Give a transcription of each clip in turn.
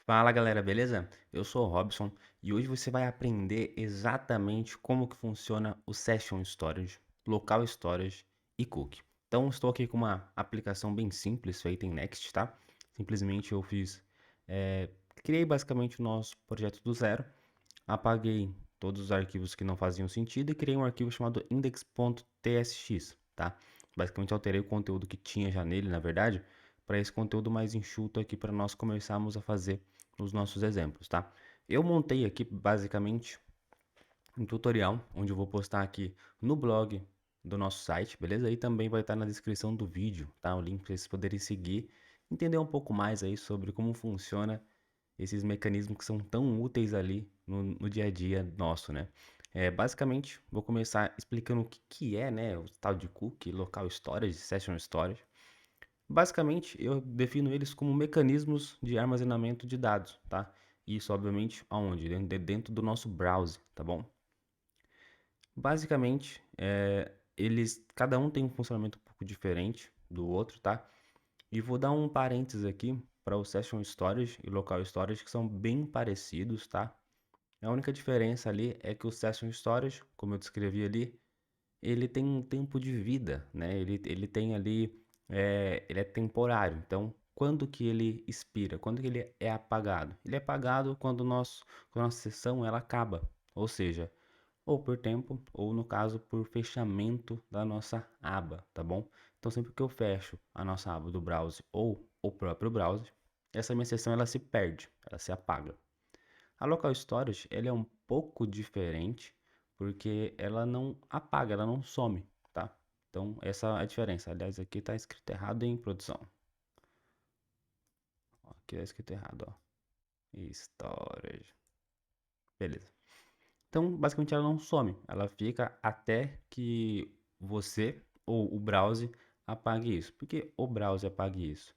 Fala galera, beleza? Eu sou o Robson e hoje você vai aprender exatamente como que funciona o Session Storage, Local Storage e Cookie. Então estou aqui com uma aplicação bem simples feita em Next, tá? Simplesmente eu eh, criei basicamente o nosso projeto do zero, apaguei todos os arquivos que não faziam sentido e criei um arquivo chamado index.tsx, tá? Basicamente alterei o conteúdo que tinha já nele, na verdade, para esse conteúdo mais enxuto aqui para nós começarmos a fazer os nossos exemplos, tá? Eu montei aqui basicamente um tutorial onde eu vou postar aqui no blog do nosso site, beleza? E também vai estar na descrição do vídeo, tá? O link para vocês poderem seguir, entender um pouco mais aí sobre como funciona esses mecanismos que são tão úteis ali no dia a dia nosso, né? Basicamente, vou começar explicando o que é, né, o tal de cookie, local storage, session storage. Basicamente, eu defino eles como mecanismos de armazenamento de dados, tá? Isso, obviamente, aonde? Dentro do nosso browser, tá bom? Basicamente, cada um tem um funcionamento um pouco diferente do outro, tá? E vou dar um parênteses aqui para o Session Storage e Local Storage, que são bem parecidos, tá? A única diferença ali é que o Session Storage, como eu descrevi ali, ele tem um tempo de vida, né? Ele tem ali, ele é temporário. Então, quando que ele expira? Quando que ele é apagado? Ele é apagado quando a nossa sessão ela acaba. Ou seja, ou por tempo, ou no caso por fechamento da nossa aba, tá bom? Então, sempre que eu fecho a nossa aba do browser ou o próprio browser, essa minha sessão ela se perde, ela se apaga. A local storage, ela é um pouco diferente, porque ela não apaga, ela não some, tá? Então, essa é a diferença. Aliás, aqui está escrito errado em produção. Ó, aqui está escrito errado, ó. Storage. Beleza. Então, basicamente, ela não some. Ela fica até que você ou o browser apague isso. Por que o browser apague isso?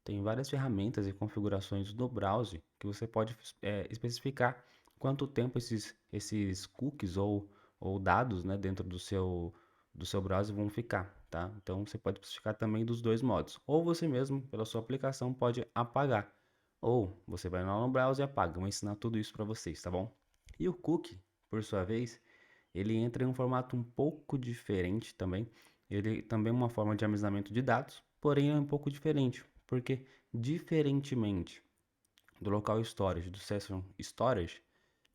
Tem várias ferramentas e configurações do browser que você pode especificar quanto tempo esses cookies ou dados, né, dentro do seu browser vão ficar, tá? Então você pode especificar também dos dois modos. Ou você mesmo, pela sua aplicação, pode apagar. Ou você vai lá no browser e apaga. Eu vou ensinar tudo isso para vocês, tá bom? E o cookie, por sua vez, ele entra em um formato um pouco diferente também. Ele também é uma forma de armazenamento de dados, porém é um pouco diferente, porque diferentemente do local storage, do session storage,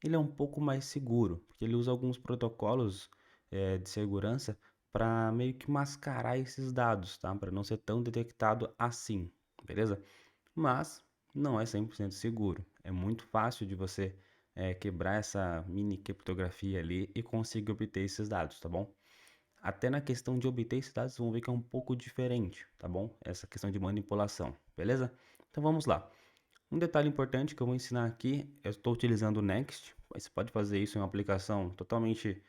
ele é um pouco mais seguro, porque ele usa alguns protocolos de segurança para meio que mascarar esses dados, tá? Para não ser tão detectado assim, beleza? Mas não é 100% seguro. É muito fácil de você quebrar essa mini criptografia ali e conseguir obter esses dados, tá bom? Até na questão de obter esses dados, vocês vão ver que é um pouco diferente, tá bom? Essa questão de manipulação, beleza? Então vamos lá. Um detalhe importante que eu vou ensinar aqui, eu estou utilizando o Next. Você pode fazer isso em uma aplicação totalmente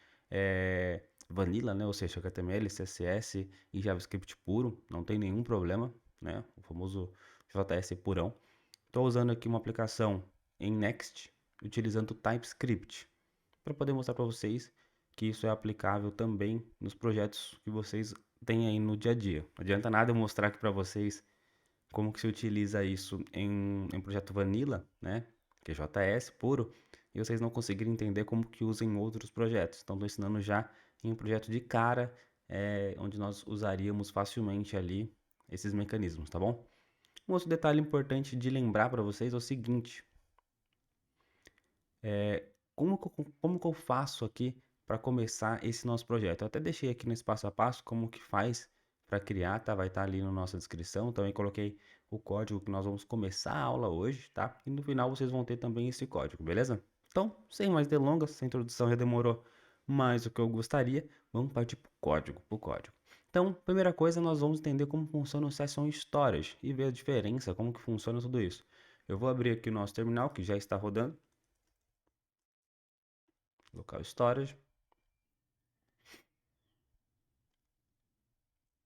vanilla, né? Ou seja, HTML, CSS e JavaScript puro, não tem nenhum problema, né? O famoso JS purão. Estou usando aqui uma aplicação em Next, utilizando o TypeScript, para poder mostrar para vocês que isso é aplicável também nos projetos que vocês têm aí no dia a dia. Não adianta nada eu mostrar aqui para vocês como que se utiliza isso em projeto Vanilla, né, que é JS puro, e vocês não conseguirem entender como que usa em outros projetos. Então, estou ensinando já em um projeto de cara, onde nós usaríamos facilmente ali esses mecanismos, tá bom? Um outro detalhe importante de lembrar para vocês é o seguinte: como que eu faço aqui para começar esse nosso projeto? Eu até deixei aqui no passo a passo como que faz para criar, tá? Vai estar ali na nossa descrição. Também coloquei o código que nós vamos começar a aula hoje, tá? E no final vocês vão ter também esse código, beleza? Então, sem mais delongas, essa introdução já demorou mais do que eu gostaria. Vamos partir pro código. Então, primeira coisa, nós vamos entender como funciona o Session Storage e ver a diferença, como que funciona tudo isso. Eu vou abrir aqui o nosso terminal, que já está rodando. Local Storage.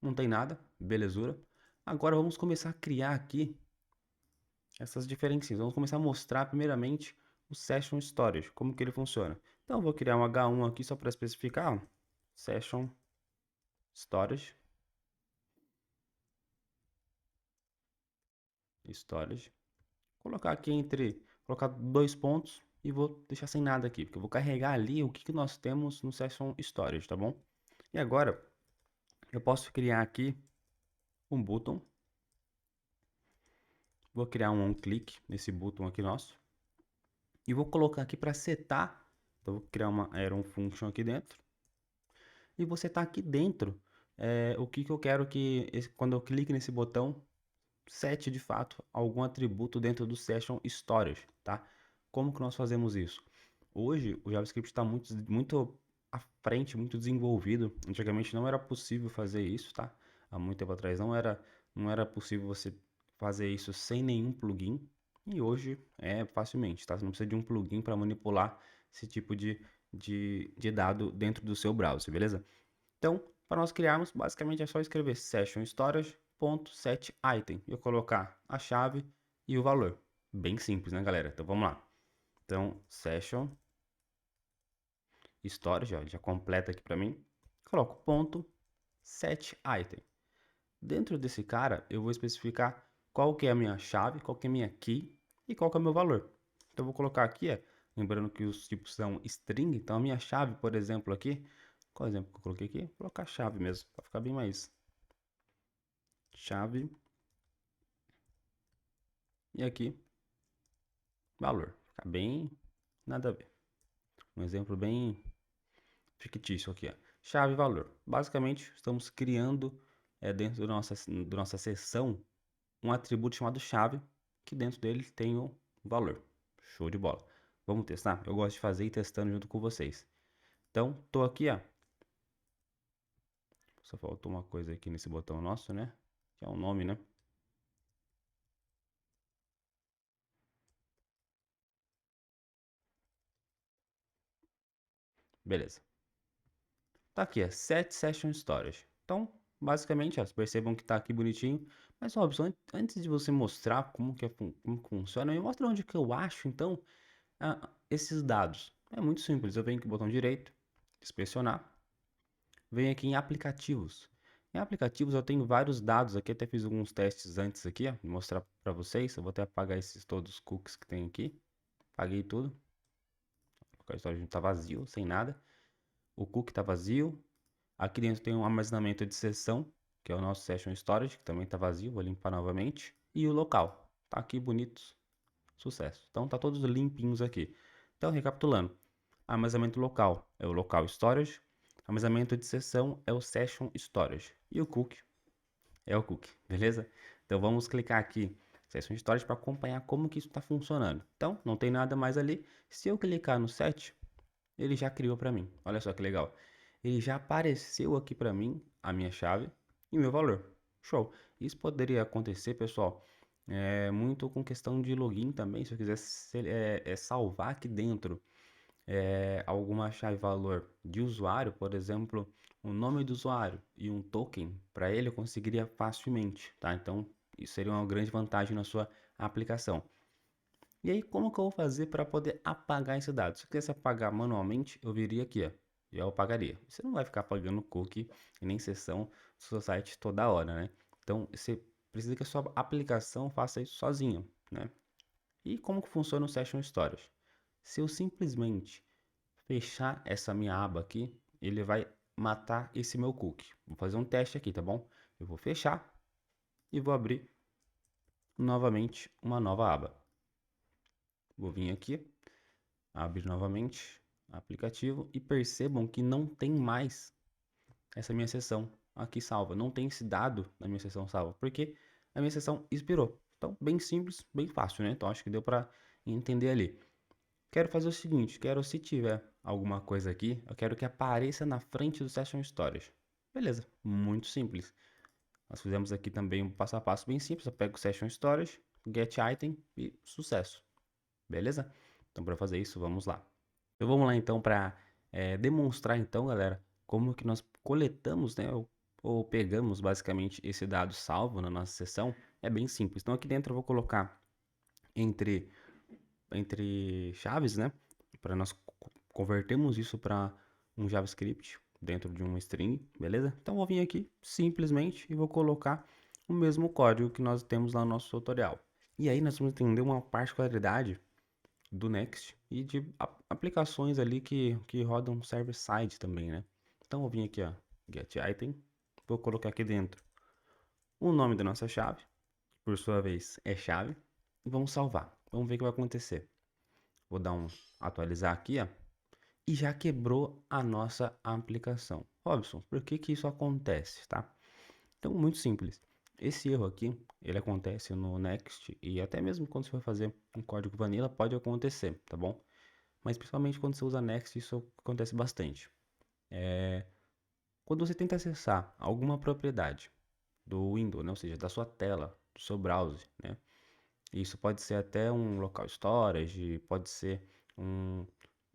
Não tem nada, belezura. Agora vamos começar a criar aqui essas diferenças. Vamos começar a mostrar primeiramente o Session Storage, como que ele funciona. Então eu vou criar um H1 aqui só para especificar, ó. Session Storage colocar aqui colocar 2 pontos e vou deixar sem nada aqui, porque eu vou carregar ali o que nós temos no Session Storage, tá bom? E agora, eu posso criar aqui um button. Vou criar um on-click nesse button aqui nosso. E vou colocar aqui para setar. Então, vou criar uma Aeron Function aqui dentro. E vou setar aqui dentro o que eu quero que, quando eu clique nesse botão, sete de fato algum atributo dentro do Session Storage, tá? Como que nós fazemos isso? Hoje o JavaScript está muito à frente, muito desenvolvido. Antigamente não era possível fazer isso, tá? Há muito tempo atrás não era possível você fazer isso sem nenhum plugin. E hoje é facilmente, tá? Você não precisa de um plugin para manipular esse tipo de dado dentro do seu browser, beleza? Então, para nós criarmos, basicamente é só escrever session storage.setItem e eu colocar a chave e o valor. Bem simples, né, galera? Então, vamos lá. Então, session storage, ó, já completa aqui para mim. Coloco ponto setItem. Dentro desse cara, eu vou especificar qual que é a minha chave, qual que é a minha key e qual que é o meu valor. Então, eu vou colocar aqui, lembrando que os tipos são string, então a minha chave, por exemplo, aqui, qual exemplo que eu coloquei aqui? Vou colocar chave mesmo, para ficar bem mais. Chave. E aqui, valor. Fica bem nada a ver. Um exemplo bem fictício aqui, ó. Chave e valor. Basicamente, estamos criando dentro da nossa seção um atributo chamado chave, que dentro dele tem o valor. Show de bola. Vamos testar? Eu gosto de fazer e testando junto com vocês. Então, tô aqui, ó. Só faltou uma coisa aqui nesse botão nosso, né? Que é o nome, né? Beleza. Tá aqui, Set Session Storage. Então, basicamente, ó, percebam que tá aqui bonitinho. Mas, Robson, antes de você mostrar como funciona, me mostra onde que eu acho, então, esses dados. É muito simples. Eu venho aqui no botão direito, inspecionar. Venho aqui em aplicativos. Em aplicativos eu tenho vários dados aqui, até fiz alguns testes antes aqui, ó, vou mostrar para vocês. Eu vou até apagar esses todos os cookies que tem aqui. Apaguei tudo. O storage tá vazio, sem nada. O cookie tá vazio. Aqui dentro tem um armazenamento de sessão, que é o nosso Session Storage, que também está vazio, vou limpar novamente. E o local, tá aqui bonitos, sucesso. Então tá todos limpinhos aqui. Então recapitulando, armazenamento local é o Local Storage, armazenamento de sessão é o Session Storage e o cookie é o cookie, beleza? Então vamos clicar aqui Session Storage para acompanhar como que isso está funcionando. Então não tem nada mais ali. Se eu clicar no set, ele já criou para mim. Olha só que legal. Ele já apareceu aqui para mim a minha chave e meu valor. Show. Isso poderia acontecer, pessoal, muito com questão de login também. Se eu quiser salvar aqui dentro alguma chave valor de usuário, por exemplo, o nome do usuário e um token, para ele eu conseguiria facilmente, tá? Então, isso seria uma grande vantagem na sua aplicação. E aí, como que eu vou fazer para poder apagar esse dado? Se eu quisesse apagar manualmente, eu viria aqui, ó, e eu apagaria. Você não vai ficar apagando cookie e nem sessão do seu site toda hora, né? Então, você precisa que a sua aplicação faça isso sozinho, né? E como que funciona o Session Storage? Se eu simplesmente fechar essa minha aba aqui, ele vai matar esse meu cookie. Vou fazer um teste aqui, tá bom? Eu vou fechar e vou abrir novamente uma nova aba. Vou vir aqui, abrir novamente aplicativo e percebam que não tem mais essa minha sessão aqui salva. Não tem esse dado na minha sessão salva, porque a minha sessão expirou. Então, bem simples, bem fácil, né? Então, acho que deu para entender ali. Quero fazer o seguinte, se tiver alguma coisa aqui, eu quero que apareça na frente do Session Storage. Beleza, muito simples. Nós fizemos aqui também um passo a passo bem simples. Eu pego o Session Storage, Get Item e sucesso. Beleza? Então, para fazer isso, vamos lá. Então, vamos lá então para demonstrar então, galera, como que nós coletamos, né, ou pegamos basicamente esse dado salvo na nossa sessão. É bem simples. Então, aqui dentro eu vou colocar entre chaves, né, para nós convertermos isso para um JavaScript dentro de uma string, beleza? Então, vou vir aqui simplesmente e vou colocar o mesmo código que nós temos lá no nosso tutorial. E aí nós vamos entender uma particularidade do Next e de aplicações ali que rodam server-side também, né? Então eu vim aqui, ó, get item, vou colocar aqui dentro o nome da nossa chave, por sua vez é chave, e vamos salvar. Vamos ver o que vai acontecer. Vou dar um atualizar aqui, ó, e já quebrou a nossa aplicação. Robson, por que que isso acontece, tá? Então, muito simples. Esse erro aqui, ele acontece no Next e até mesmo quando você for fazer um código vanilla pode acontecer, tá bom? Mas principalmente quando você usa Next, isso acontece bastante. Quando você tenta acessar alguma propriedade do Windows, né? Ou seja, da sua tela, do seu browser, né? Isso pode ser até um local storage, pode ser um,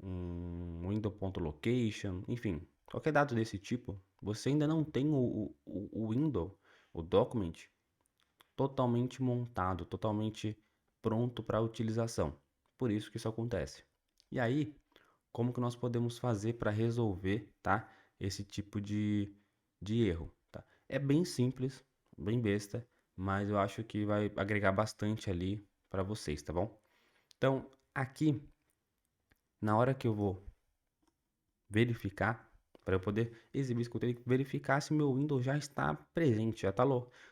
um window.location, enfim, qualquer dado desse tipo, você ainda não tem o window, o document, totalmente montado, totalmente pronto para utilização. Por isso que isso acontece. E aí, como que nós podemos fazer para resolver, tá, esse tipo de erro, tá? É bem simples, bem besta, mas eu acho que vai agregar bastante ali para vocês, tá bom? Então, aqui, na hora que eu vou verificar, para eu poder exibir isso, eu tenho que verificar se meu Windows já está presente, já está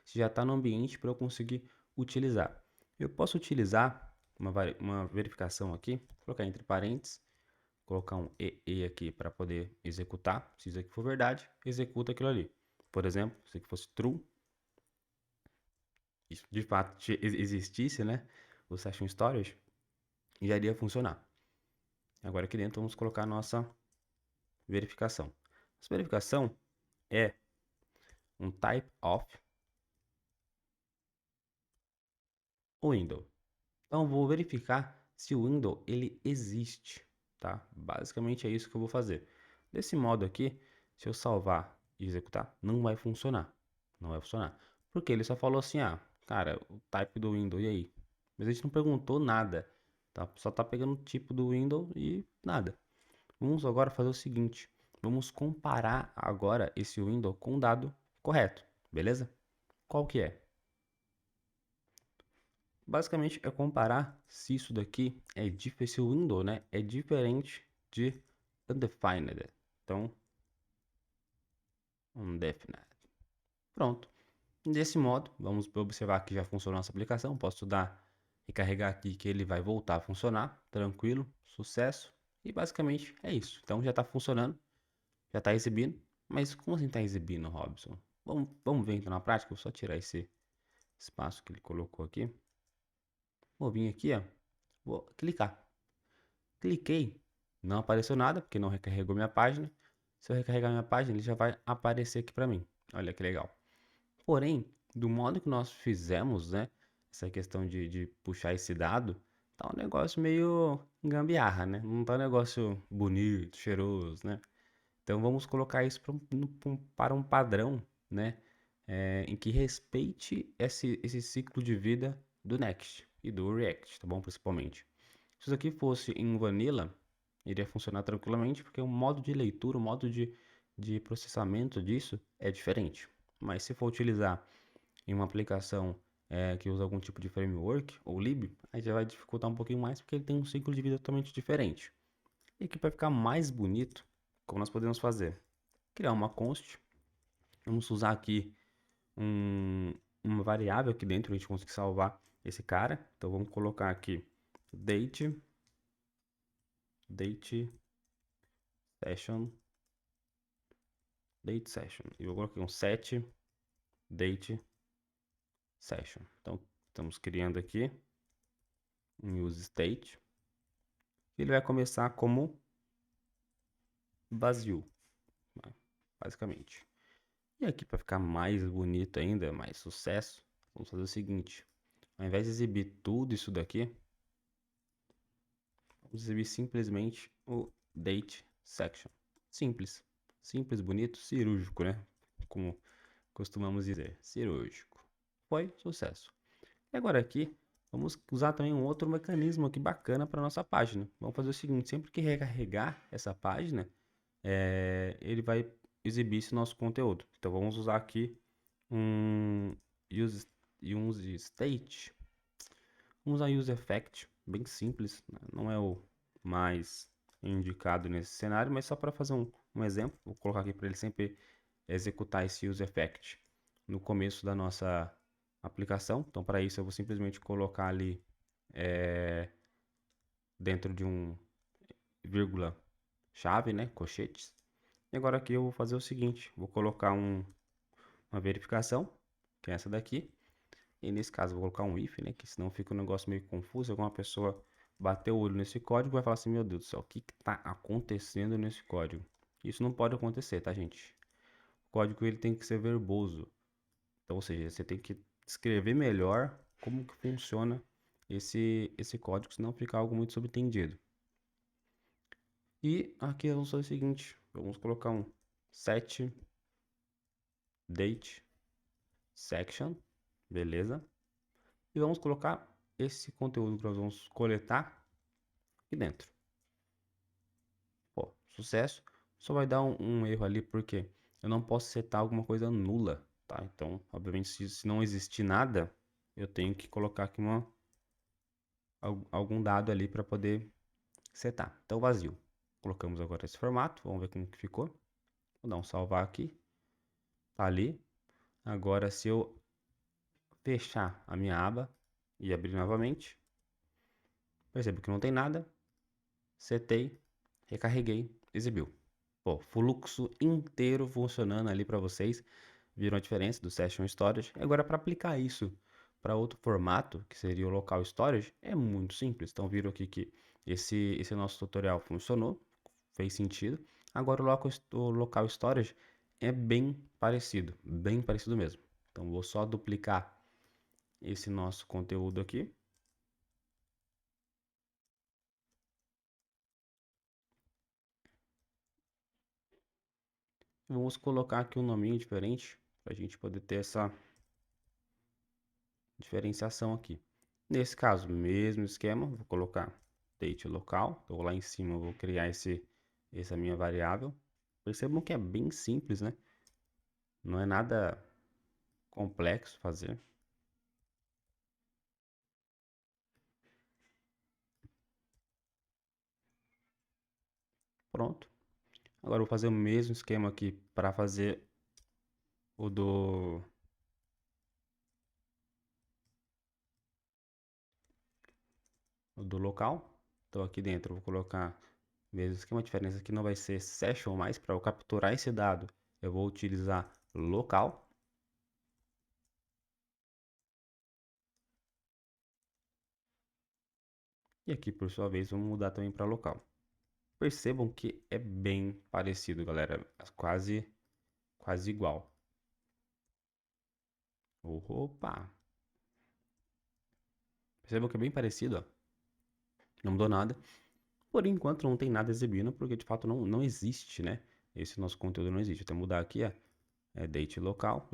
se já está no ambiente para eu conseguir utilizar. Eu posso utilizar uma verificação aqui, vou colocar entre parênteses, colocar um EE aqui para poder executar. Se isso aqui for verdade, executa aquilo ali. Por exemplo, se aqui fosse true, isso de fato existisse, né? O session storage, já iria funcionar. Agora aqui dentro vamos colocar a nossa verificação. Essa verificação é um type of window. Então vou verificar se o window ele existe, tá? Basicamente é isso que eu vou fazer. Desse modo aqui, se eu salvar e executar, não vai funcionar. Não vai funcionar. Porque ele só falou assim, ah, cara, o type do window, e aí? Mas a gente não perguntou nada, tá? Só tá pegando o tipo do window e nada. Vamos agora fazer o seguinte, vamos comparar agora esse window com o dado correto, beleza? Qual que é? Basicamente é comparar se isso daqui é diferente, se o window, né, é diferente de undefined. Então, undefined. Pronto. Desse modo, vamos observar que já funcionou nossa aplicação. Posso dar e carregar aqui que ele vai voltar a funcionar. Tranquilo, sucesso. E basicamente é isso. Então já está funcionando, já está exibindo. Mas como assim está exibindo, Robson? Vamos ver então na prática. Vou só tirar esse espaço que ele colocou aqui. Vou vir aqui, ó. Vou clicar. Cliquei, não apareceu nada, porque não recarregou minha página. Se eu recarregar minha página, ele já vai aparecer aqui para mim. Olha que legal. Porém, do modo que nós fizemos, né, essa questão de puxar esse dado, tá um negócio meio gambiarra, né? Não tá um negócio bonito, cheiroso, né? Então vamos colocar isso para um padrão, né, em que respeite esse ciclo de vida do Next e do React, tá bom? Principalmente. Se isso aqui fosse em Vanilla, iria funcionar tranquilamente, porque o modo de leitura, o modo de processamento disso é diferente. Mas se for utilizar em uma aplicação que usa algum tipo de framework ou lib, aí já vai dificultar um pouquinho mais, porque ele tem um ciclo de vida totalmente diferente. E aqui para ficar mais bonito, como nós podemos fazer? Criar uma const. Vamos usar aqui um, uma variável aqui dentro, a gente conseguir salvar esse cara. Então vamos colocar aqui date session, date session. E eu vou colocar um set date session. Então estamos criando aqui um use state. Ele vai começar como vazio, né, basicamente. E aqui para ficar mais bonito ainda, mais sucesso, vamos fazer o seguinte: ao invés de exibir tudo isso daqui, vamos exibir simplesmente o date section. Simples, simples, bonito, cirúrgico, né? Como costumamos dizer, cirúrgico. Foi sucesso. E agora aqui, vamos usar também um outro mecanismo aqui bacana para nossa página. Vamos fazer o seguinte: sempre que recarregar essa página, ele vai exibir esse nosso conteúdo. Então vamos usar aqui um use state. Vamos usar Use Effect, bem simples, né? Não é o mais indicado nesse cenário, mas só para fazer um exemplo, vou colocar aqui para ele sempre executar esse Use Effect no começo da nossa aplicação. Então, para isso, eu vou simplesmente colocar ali dentro de um vírgula chave, né, colchetes. E agora aqui eu vou fazer o seguinte, vou colocar uma verificação, que é essa daqui. E nesse caso eu vou colocar um if, né, que senão fica um negócio meio confuso. Alguma pessoa bater o olho nesse código e vai falar assim, meu Deus do céu, o que está acontecendo nesse código? Isso não pode acontecer, tá, gente? O código ele tem que ser verboso. Então, ou seja, você tem que escrever melhor como que funciona esse código, senão fica algo muito subentendido. E aqui vamos fazer o seguinte, vamos colocar um set date section, beleza? E vamos colocar esse conteúdo que nós vamos coletar aqui dentro. Pô, sucesso. Só vai dar um erro ali porque eu não posso setar alguma coisa nula, tá? Então, obviamente, se não existir nada, eu tenho que colocar aqui algum dado ali para poder setar. Então, vazio. Colocamos agora esse formato, vamos ver como que ficou. Vou dar um salvar aqui. Tá ali. Agora, se eu fechar a minha aba e abrir novamente, percebo que não tem nada. Setei, recarreguei, exibiu. Pô, fluxo inteiro funcionando ali para vocês. Viram a diferença do Session Storage? Agora, para aplicar isso para outro formato, que seria o Local Storage, é muito simples. Então, viram aqui que esse nosso tutorial funcionou, fez sentido. Agora, o Local Storage é bem parecido mesmo. Então, vou só duplicar esse nosso conteúdo aqui. Vamos colocar aqui um nominho diferente, para a gente poder ter essa diferenciação aqui. Nesse caso, mesmo esquema, vou colocar date local. Então, lá em cima eu vou criar essa minha variável. Percebam que é bem simples, né? Não é nada complexo fazer. Pronto. Agora eu vou fazer o mesmo esquema aqui para fazer o do local. Então aqui dentro eu vou colocar mesmo esquema. A diferença aqui não vai ser session mais. Para eu capturar esse dado, eu vou utilizar local. E aqui, por sua vez, vamos mudar também para local. Percebam que é bem parecido, galera. Quase igual. Opa! Percebam que é bem parecido, ó. Não mudou nada. Por enquanto não tem nada exibindo, porque de fato não existe, né? Esse nosso conteúdo não existe. Até mudar aqui, ó. É date local,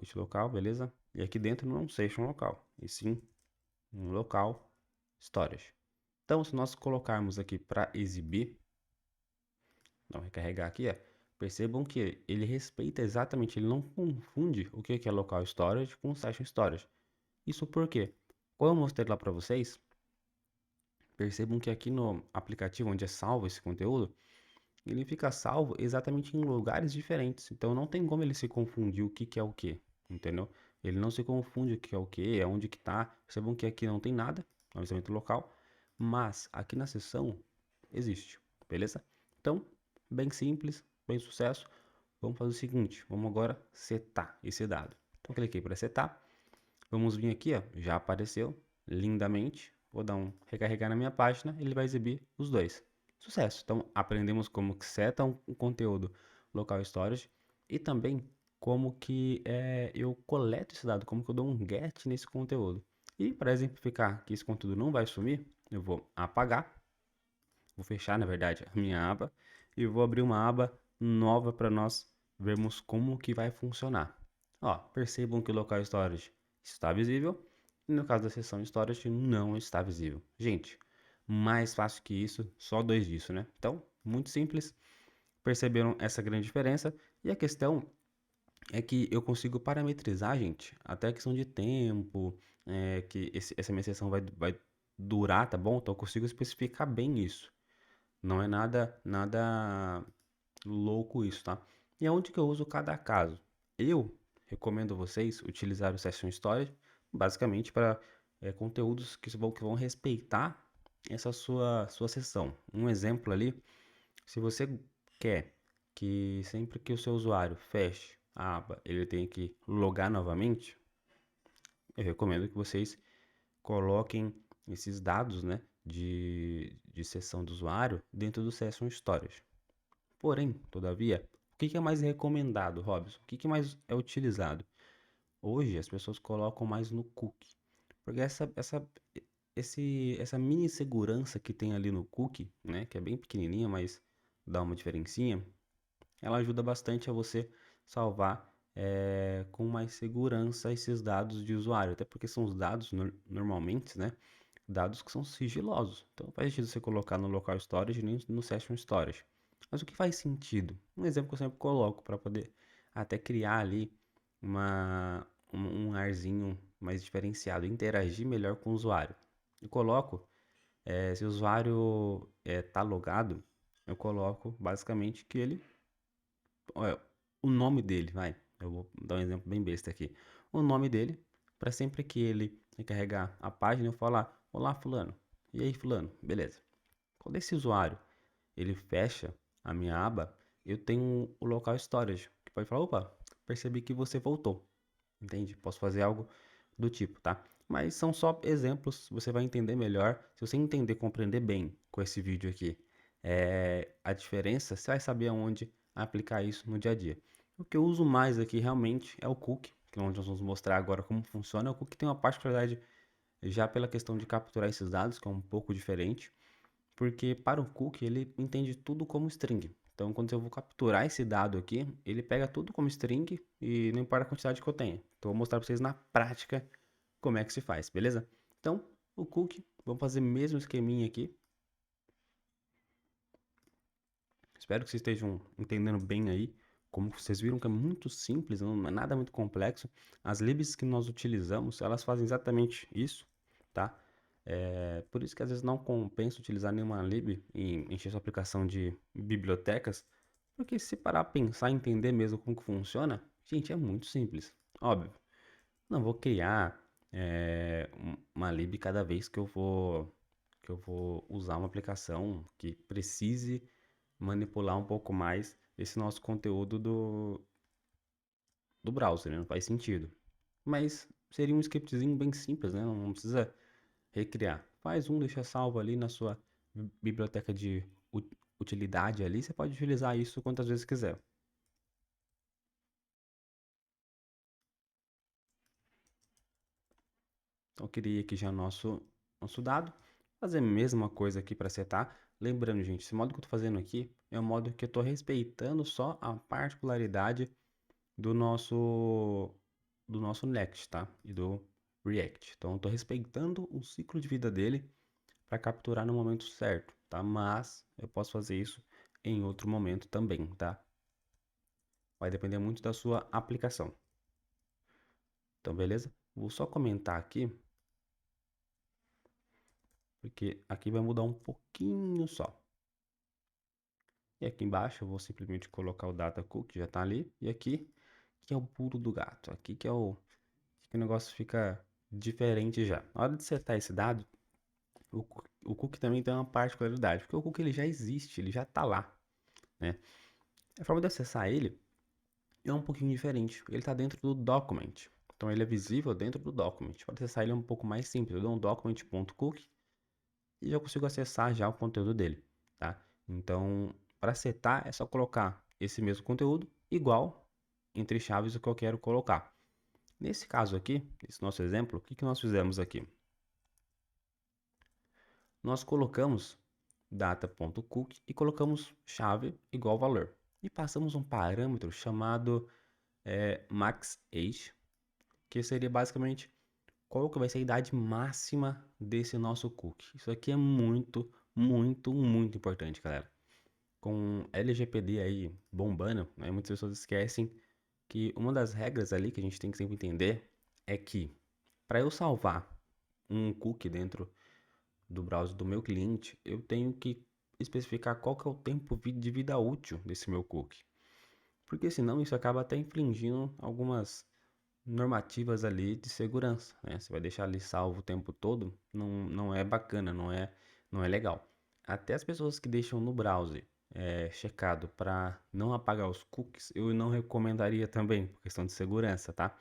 beleza? E aqui dentro não session local, e sim um local storage. Então, se nós colocarmos aqui para exibir, vamos recarregar aqui, ó. Percebam que ele respeita exatamente, ele não confunde o que é local storage com session storage. Isso porque, como eu mostrei lá para vocês, percebam que aqui no aplicativo onde é salvo esse conteúdo, ele fica salvo exatamente em lugares diferentes. Então não tem como ele se confundir o que é o que, entendeu? Ele não se confunde o que é o que, é onde que tá. Percebam que aqui não tem nada, no avisamento local, mas aqui na seção existe, beleza? Então, bem simples, bem sucesso. Vamos fazer o seguinte, vamos agora setar esse dado. Então cliquei para setar. Vamos vir aqui, ó, já apareceu lindamente. Vou dar um recarregar na minha página, ele vai exibir os dois. Sucesso! Então aprendemos como que seta um conteúdo local storage e também como que eu coleto esse dado, como que eu dou um get nesse conteúdo. E para exemplificar que esse conteúdo não vai sumir, eu vou apagar, vou fechar na verdade a minha aba e vou abrir uma aba nova para nós vermos como que vai funcionar. Ó, percebam que o local storage está visível e no caso da seção storage não está visível. Gente, mais fácil que isso, só dois disso, né? Então, muito simples. Perceberam essa grande diferença? E a questão é que eu consigo parametrizar, gente, até a questão de tempo, que essa minha sessão vai durar, tá bom? Então eu consigo especificar bem isso. Não é nada louco isso, tá? E aonde que eu uso cada caso? Eu recomendo vocês utilizar o Session Storage basicamente para conteúdos que vão respeitar essa sua sessão. Um exemplo ali, se você quer que sempre que o seu usuário feche a aba, ele tenha que logar novamente, eu recomendo que vocês coloquem esses dados, né, de sessão do usuário dentro do Session Storage. Porém, todavia, o que é mais recomendado, Robson? O que mais é utilizado? Hoje as pessoas colocam mais no cookie, porque essa mini segurança que tem ali no cookie, né, que é bem pequenininha, mas dá uma diferencinha, ela ajuda bastante a você salvar com mais segurança esses dados de usuário, até porque são os dados normalmente, né, dados que são sigilosos. Então faz sentido você colocar no local storage nem no session storage. Mas o que faz sentido? Um exemplo que eu sempre coloco para poder até criar ali um arzinho mais diferenciado, interagir melhor com o usuário. Eu coloco, se o usuário tá logado, eu coloco basicamente que ele, olha, o nome dele, vai. Eu vou dar um exemplo bem besta aqui. O nome dele, para sempre que ele recarregar a página, eu falar: olá, fulano. E aí, fulano? Beleza. Quando esse usuário ele fecha a minha aba, eu tenho o local storage, que pode falar: opa, percebi que você voltou. Entende? Posso fazer algo do tipo, tá? Mas são só exemplos, você vai entender melhor. Se você entender, compreender bem com esse vídeo aqui, a diferença, você vai saber aonde aplicar isso no dia a dia. O que eu uso mais aqui realmente é o cookie, que é onde nós vamos mostrar agora como funciona. O cookie tem uma particularidade já pela questão de capturar esses dados, que é um pouco diferente, porque para o cookie ele entende tudo como string. Então, quando eu vou capturar esse dado aqui, ele pega tudo como string e não importa a quantidade que eu tenha. Então, eu vou mostrar para vocês na prática como é que se faz, beleza? Então, o cookie, vamos fazer mesmo esqueminha aqui. Espero que vocês estejam entendendo bem aí. Como vocês viram que é muito simples, não é nada muito complexo. As libs que nós utilizamos, elas fazem exatamente isso, tá? Por isso que às vezes não compensa utilizar nenhuma lib e encher sua aplicação de bibliotecas, porque se parar a pensar e entender mesmo como que funciona, gente, é muito simples. Óbvio, não vou criar uma lib cada vez que eu vou usar uma aplicação que precise manipular um pouco mais esse nosso conteúdo do browser, né? Não faz sentido. Mas seria um scriptzinho bem simples, né? Não precisa recriar. Faz um, deixa salvo ali na sua biblioteca de utilidade ali. Você pode utilizar isso quantas vezes quiser. Então, eu queria aqui já nosso dado. Fazer a mesma coisa aqui para setar. Lembrando, gente, esse modo que eu estou fazendo aqui é um modo que eu estou respeitando só a particularidade do nosso Next, tá? E do React. Então, eu estou respeitando o ciclo de vida dele para capturar no momento certo, tá? Mas eu posso fazer isso em outro momento também, tá? Vai depender muito da sua aplicação. Então, beleza? Vou só comentar aqui, porque aqui vai mudar um pouquinho só. E aqui embaixo eu vou simplesmente colocar o data cookie, que já está ali. E aqui, que é o pulo do gato. Aqui que o negócio fica diferente já. Na hora de setar esse dado, o cookie também tem uma particularidade, porque o cookie ele já existe, ele já está lá, né? A forma de acessar ele é um pouquinho diferente. Ele está dentro do document. Então ele é visível dentro do document. Para acessar ele é um pouco mais simples. Eu dou um document.cookie e já consigo acessar já o conteúdo dele, tá? Então, para setar é só colocar esse mesmo conteúdo igual entre chaves o que eu quero colocar. Nesse caso aqui, esse nosso exemplo, o que que nós fizemos aqui? Nós colocamos data.cookie e colocamos chave igual valor. E passamos um parâmetro chamado maxAge, que seria basicamente qual que vai ser a idade máxima desse nosso cookie. Isso aqui é muito, muito, muito importante, galera. Com LGPD aí bombando, né, muitas pessoas esquecem que uma das regras ali que a gente tem que sempre entender é que para eu salvar um cookie dentro do browser do meu cliente, eu tenho que especificar qual que é o tempo de vida útil desse meu cookie. Porque senão isso acaba até infringindo algumas normativas ali de segurança, né? Você vai deixar ali salvo o tempo todo, não é bacana, não é legal. Até as pessoas que deixam no browser checado para não apagar os cookies, eu não recomendaria também, por questão de segurança, tá?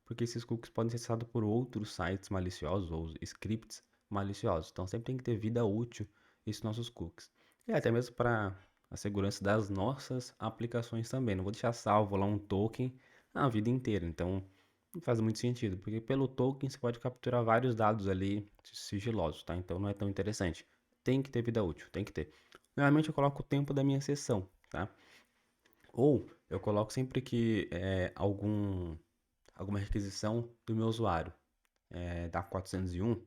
Porque esses cookies podem ser acessados por outros sites maliciosos ou scripts maliciosos. Então sempre tem que ter vida útil esses nossos cookies. E até mesmo para a segurança das nossas aplicações também. Não vou deixar salvo lá um token a vida inteira. Então não faz muito sentido, porque pelo token você pode capturar vários dados ali sigilosos, tá? Então não é tão interessante. Tem que ter vida útil, tem que ter. Normalmente eu coloco o tempo da minha sessão, tá? Ou eu coloco sempre que alguma requisição do meu usuário da 401,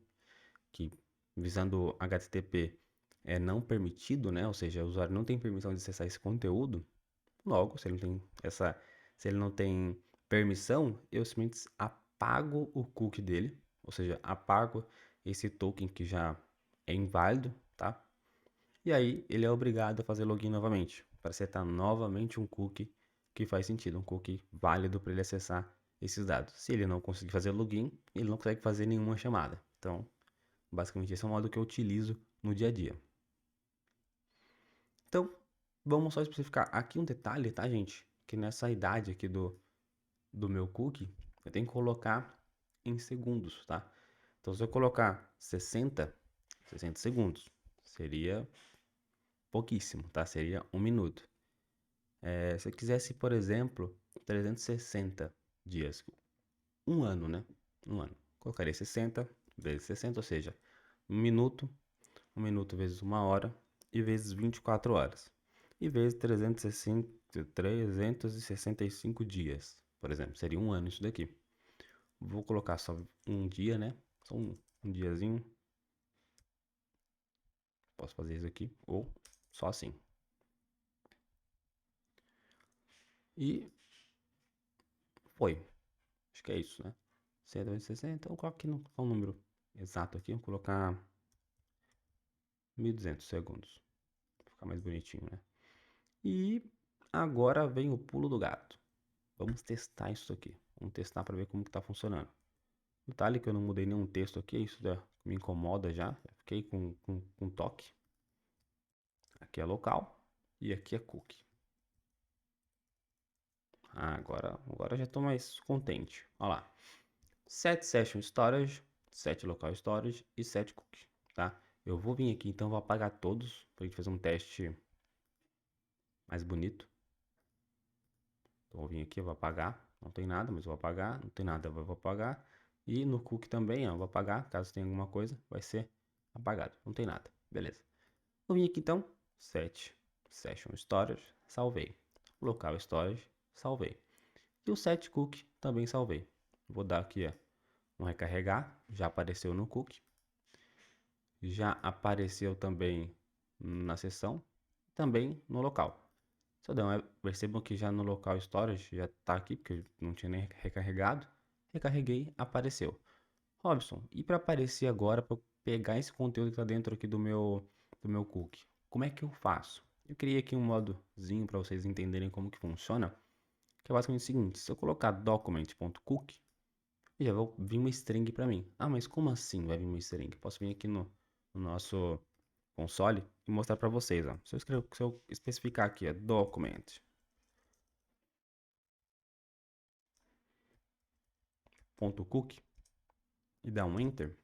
que visando HTTP é não permitido, né? Ou seja, o usuário não tem permissão de acessar esse conteúdo. Logo, se ele não tem permissão, eu simplesmente apago o cookie dele, ou seja, apago esse token que já é inválido, tá? E aí ele é obrigado a fazer login novamente, para setar novamente um cookie que faz sentido, um cookie válido para ele acessar esses dados. Se ele não conseguir fazer login, ele não consegue fazer nenhuma chamada. Então, basicamente esse é o modo que eu utilizo no dia a dia. Então, vamos só especificar aqui um detalhe, tá, gente? Que nessa idade aqui do meu cookie, eu tenho que colocar em segundos, tá? Então, se eu colocar 60 segundos, seria pouquíssimo, tá? Seria 1 minuto. Se eu quisesse, por exemplo, 360 dias, um ano, né? Um ano. Colocaria 60 vezes 60, ou seja, 1 minuto, 1 minuto vezes 1 hora e vezes 24 horas. E vezes 365 dias, por exemplo. Seria um ano isso daqui. Vou colocar só um dia, né? Só um diazinho. Posso fazer isso aqui. Ou só assim. E foi. Acho que é isso, né? 160. Eu coloco aqui um número exato aqui. Vou colocar 1.200 segundos. Pra ficar mais bonitinho, né? E agora vem o pulo do gato. Vamos testar isso aqui. Vamos testar para ver como que tá funcionando. Detalhe que eu não mudei nenhum texto aqui, isso já me incomoda já. Fiquei com toque. Aqui é local e aqui é cookie. Agora já estou mais contente. Olha lá. 7 session storage, 7 local storage e 7 cookie, tá? Eu vou vir aqui, então vou apagar todos para a gente fazer um teste mais bonito. Então vou vir aqui, eu vou apagar. Não tem nada, mas eu vou apagar. Não tem nada, eu vou apagar. E no cookie também, ó, eu vou apagar. Caso tenha alguma coisa, vai ser apagado. Não tem nada. Beleza. Vou vir aqui então. 7 session storage, salvei. Local storage, salvei. E o set cookie também salvei. Vou dar aqui um recarregar. Já apareceu no cookie. Já apareceu também na seção. Também no local. Se eu der percebam que já no local storage já está aqui, porque não tinha nem recarregado. Recarreguei, apareceu. Robson, e para aparecer agora, para pegar esse conteúdo que está dentro aqui do meu cookie, como é que eu faço? Eu criei aqui um modozinho para vocês entenderem como que funciona, que é basicamente o seguinte: se eu colocar document.cookie, já vai vir uma string para mim. Ah, mas como assim vai vir uma string? Posso vir aqui no nosso console e mostrar para vocês. Ó. Se eu especificar aqui, document.cookie e dar um enter,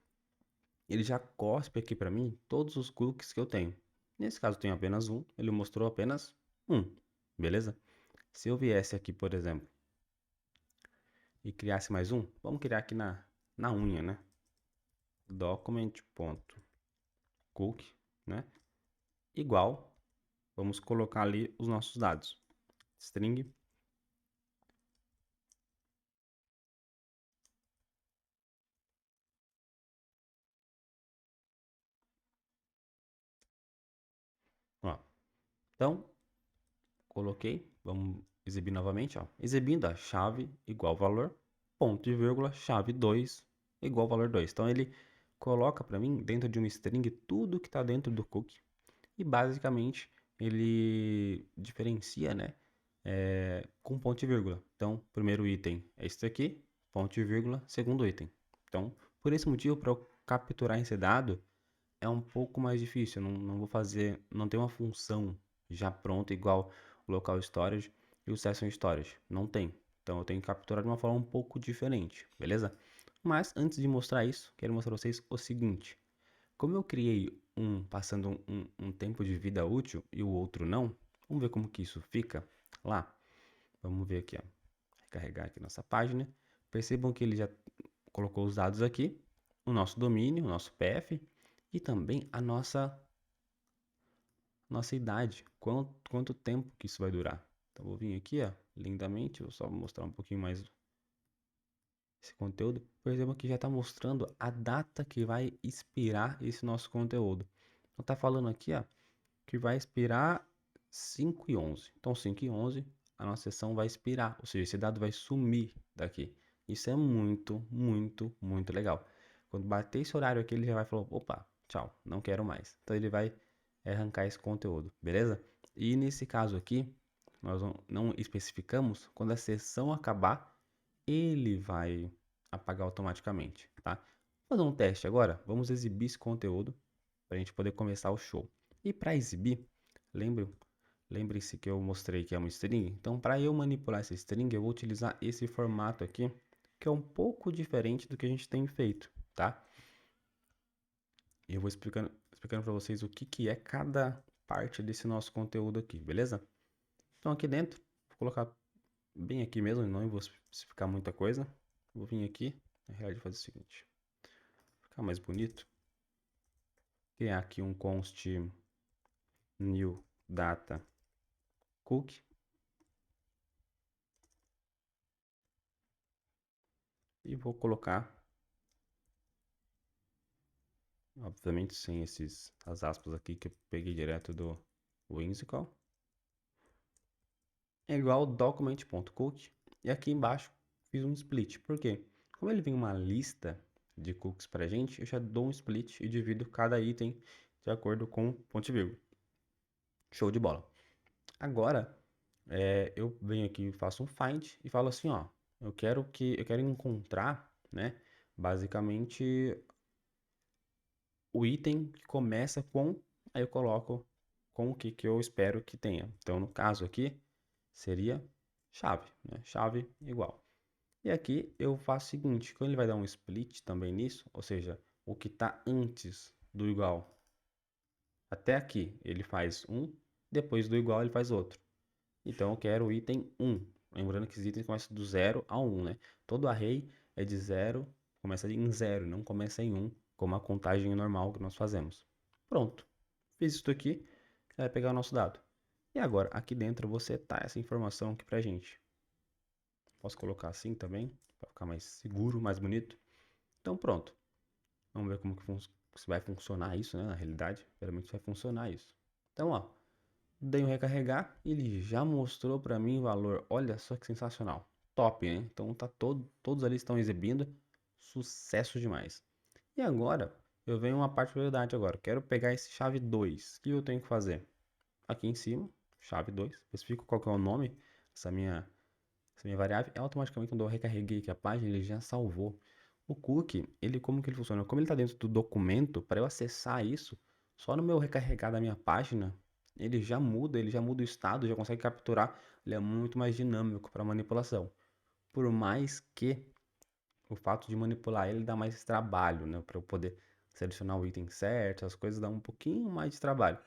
ele já cospe aqui para mim todos os cookies que eu tenho. Nesse caso eu tenho apenas um, ele mostrou apenas um, beleza? Se eu viesse aqui, por exemplo, e criasse mais um, vamos criar aqui na unha, né? Document.cookie, né? Igual, vamos colocar ali os nossos dados. String. Ó. Então, coloquei, vamos exibir novamente, ó. Exibindo a chave igual valor, ponto e vírgula, chave 2 igual valor 2. Então ele coloca para mim dentro de uma string tudo que está dentro do cookie e basicamente ele diferencia, né, com ponto e vírgula. Então, primeiro item é esse aqui, ponto e vírgula, segundo item. Então, por esse motivo, para eu capturar esse dado, é um pouco mais difícil. Eu não vou fazer, não tem uma função já pronta igual o local storage e o session storage. Não tem. Então, eu tenho que capturar de uma forma um pouco diferente, beleza? Mas, antes de mostrar isso, quero mostrar para vocês o seguinte. Como eu criei um passando um tempo de vida útil e o outro não, vamos ver como que isso fica lá. Vamos ver aqui, ó. Recarregar aqui nossa página. Percebam que ele já colocou os dados aqui, o nosso domínio, o nosso PF e também a nossa idade, quanto tempo que isso vai durar. Então vou vir aqui, ó, lindamente, vou só mostrar um pouquinho mais esse conteúdo. Percebam que já está mostrando a data que vai expirar esse nosso conteúdo. Então tá falando aqui, ó, que vai expirar 5/11. Então 5/11 a nossa sessão vai expirar, ou seja, esse dado vai sumir daqui. Isso é muito, muito, muito legal. Quando bater esse horário aqui, ele já vai falar, opa, tchau, não quero mais. Então ele vai arrancar esse conteúdo, beleza? E nesse caso aqui, nós não especificamos, quando a sessão acabar, ele vai apagar automaticamente, tá? Vou fazer um teste agora, vamos exibir esse conteúdo para a gente poder começar o show. E para exibir, lembre-se que eu mostrei que é uma string, então para eu manipular essa string, eu vou utilizar esse formato aqui, que é um pouco diferente do que a gente tem feito, tá? E eu vou explicando para vocês o que é cada parte desse nosso conteúdo aqui, beleza? Então aqui dentro, vou colocar bem aqui mesmo, não vou especificar muita coisa. Vou vir aqui, na realidade fazer o seguinte, para ficar mais bonito, criar aqui um const new data cookie. E vou colocar, obviamente sem as aspas aqui que eu peguei direto do Whimsical. É igual document.cookie. E aqui embaixo fiz um split. Por quê? Como ele vem uma lista de cookies pra gente, eu já dou um split e divido cada item de acordo com ponto e vírgula. Show de bola. Agora, eu venho aqui e faço um find e falo assim, ó, eu quero encontrar, né, basicamente o item que começa com, aí eu coloco com o que eu espero que tenha. Então, no caso aqui, seria chave, né? Chave igual. E aqui eu faço o seguinte, quando ele vai dar um split também nisso, ou seja, o que está antes do igual até aqui, ele faz um, depois do igual ele faz outro. Então eu quero o item 1. Lembrando que os itens começam do 0 a 1, né? Todo array é de 0, começa em 0, não começa em 1, como a contagem normal que nós fazemos. Pronto. Fiz isso aqui, vai pegar o nosso dado. E agora, aqui dentro eu vou setar essa informação aqui pra gente. Posso colocar assim também, para ficar mais seguro, mais bonito. Então pronto. Vamos ver como que se vai funcionar isso, né? Na realidade, realmente vai funcionar isso. Então, ó, dei um recarregar, ele já mostrou para mim o valor. Olha só que sensacional. Top, né? Então tá todos ali estão exibindo. Sucesso demais. E agora, eu venho uma particularidade agora. Quero pegar esse chave 2. O que eu tenho que fazer? Aqui em cima, chave 2. Especifico qual que é o nome dessa minha variável. E automaticamente, quando eu recarreguei aqui a página, ele já salvou. O cookie, como que ele funciona? Como ele está dentro do documento, para eu acessar isso, só no meu recarregar da minha página, ele já muda o estado, já consegue capturar. Ele é muito mais dinâmico para manipulação. Por mais que o fato de manipular ele dá mais trabalho, né? Para eu poder selecionar o item certo, as coisas dão um pouquinho mais de trabalho.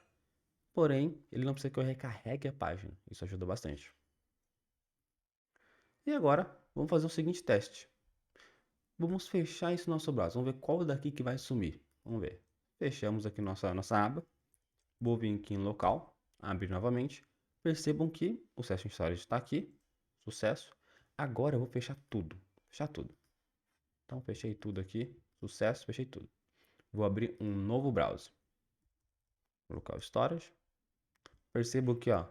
Porém, ele não precisa que eu recarregue a página. Isso ajuda bastante. E agora, vamos fazer o seguinte teste. Vamos fechar esse nosso braço. Vamos ver qual daqui que vai sumir. Vamos ver. Fechamos aqui nossa aba. Vou vir aqui em local, abrir novamente. Percebam que o Session Storage está aqui. Sucesso. Agora eu vou fechar tudo. Fechar tudo. Então, fechei tudo aqui. Sucesso, fechei tudo. Vou abrir um novo browser. Local Storage. Percebo que, ó,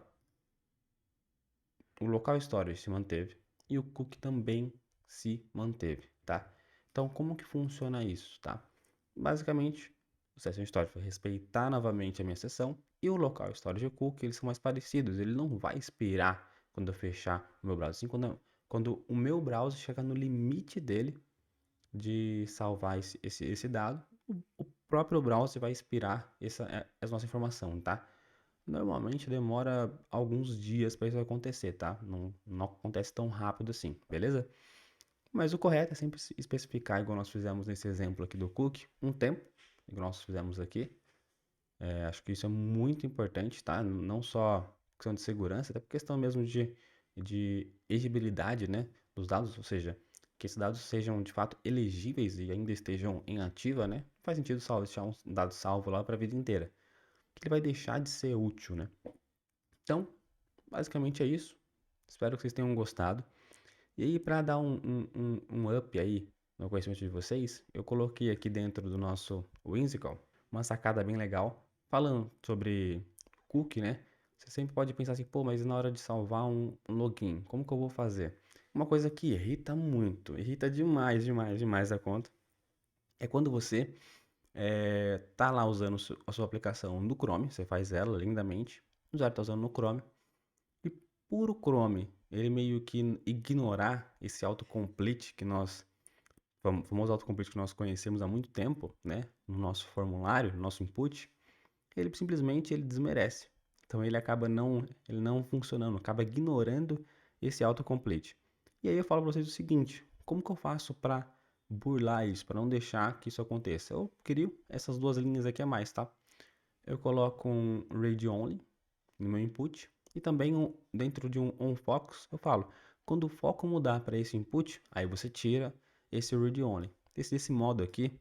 o Local Storage se manteve e o cookie também se manteve, tá? Então, como que funciona isso, tá? Basicamente, o Session Storage vai respeitar novamente a minha sessão e o local storage cookie, eles são mais parecidos. Ele não vai esperar quando eu fechar o meu browser. Assim, quando o meu browser chegar no limite dele de salvar esse dado, o próprio browser vai expirar essa nossa informação, tá? Normalmente demora alguns dias para isso acontecer, tá? Não acontece tão rápido assim, beleza? Mas o correto é sempre especificar, igual nós fizemos nesse exemplo aqui do cookie, um tempo, igual nós fizemos aqui. Acho que isso é muito importante, tá? Não só questão de segurança, até por questão mesmo de elegibilidade, né, dos dados, ou seja, que esses dados sejam de fato elegíveis e ainda estejam em ativa, né? Não faz sentido deixar um dado salvo lá para a vida inteira, que ele vai deixar de ser útil, né? Então, basicamente é isso. Espero que vocês tenham gostado. E aí, para dar um up aí no conhecimento de vocês, eu coloquei aqui dentro do nosso Whimsical uma sacada bem legal, falando sobre cookie, né? Você sempre pode pensar assim, pô, mas na hora de salvar um login, como que eu vou fazer? Uma coisa que irrita muito, irrita demais, demais, demais a conta, é quando você tá lá usando a sua aplicação no Chrome, você faz ela lindamente, o usuário está usando no Chrome, e por o Chrome, ele meio que ignorar esse autocomplete que nós, o famoso autocomplete que nós conhecemos há muito tempo, né, no nosso formulário, no nosso input, ele simplesmente ele desmerece. Então ele não funcionando, acaba ignorando esse autocomplete. E aí eu falo para vocês o seguinte, como que eu faço para burlar isso, para não deixar que isso aconteça? Eu crio essas duas linhas aqui a mais, tá? Eu coloco um read only no meu input e também dentro de um onFocus eu falo, quando o foco mudar para esse input, aí você tira esse read only. Desse modo aqui,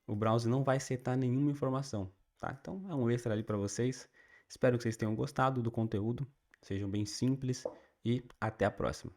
o browser não vai setar nenhuma informação, tá? Então é um extra ali para vocês. Espero que vocês tenham gostado do conteúdo, sejam bem simples e até a próxima.